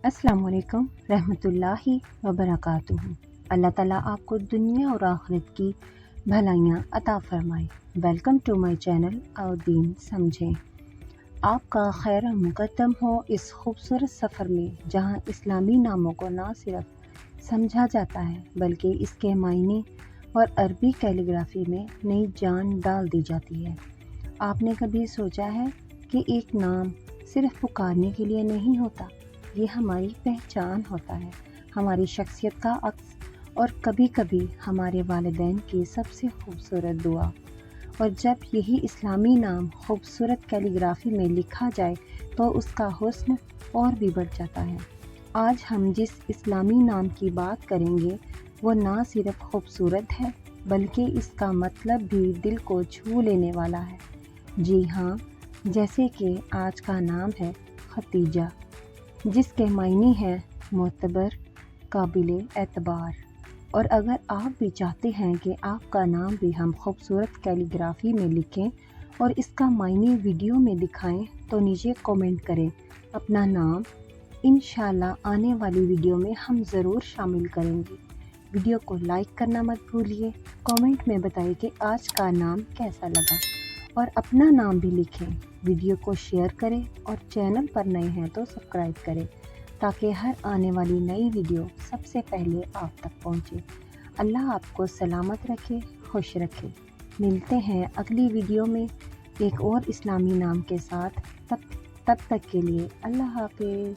अस्सलाम वालेकुम रहमतुल्लाहि व बरकातुहू। अल्लाह ताला आपको दुनिया और आखिरत की भलाइयाँ अता फरमाए। वेलकम टू माय चैनल और दीन समझें। आपका खैर मुकद्दम हो इस खूबसूरत सफ़र में, जहाँ इस्लामी नामों को ना सिर्फ समझा जाता है बल्कि इसके मायने और अरबी कैलीग्राफी में नई जान डाल दी जाती है। आपने कभी सोचा है कि एक नाम सिर्फ पुकारने के लिए नहीं होता, ये हमारी पहचान होता है, हमारी शख्सियत का अक्स और कभी कभी हमारे वालिदैन की सबसे खूबसूरत दुआ। और जब यही इस्लामी नाम खूबसूरत कैलीग्राफी में लिखा जाए तो उसका हुस्न और भी बढ़ जाता है। आज हम जिस इस्लामी नाम की बात करेंगे वो ना सिर्फ खूबसूरत है बल्कि इसका मतलब भी दिल को छू लेने वाला है। जी हाँ, जैसे कि आज का नाम है खतीजा, जिसके मायने हैं मोतबर, काबिल एतबार। और अगर आप भी चाहते हैं कि आपका नाम भी हम खूबसूरत कैलीग्राफी में लिखें और इसका मायने वीडियो में दिखाएं तो नीचे कमेंट करें अपना नाम। इंशाल्लाह आने वाली वीडियो में हम ज़रूर शामिल करेंगे। वीडियो को लाइक करना मत भूलिए। कमेंट में बताइए कि आज का नाम कैसा लगा और अपना नाम भी लिखें। वीडियो को शेयर करें और चैनल पर नए हैं तो सब्सक्राइब करें ताकि हर आने वाली नई वीडियो सबसे पहले आप तक पहुंचे। अल्लाह आपको सलामत रखे, खुश रखे। मिलते हैं अगली वीडियो में एक और इस्लामी नाम के साथ। तब तक के लिए अल्लाह हाफिज़।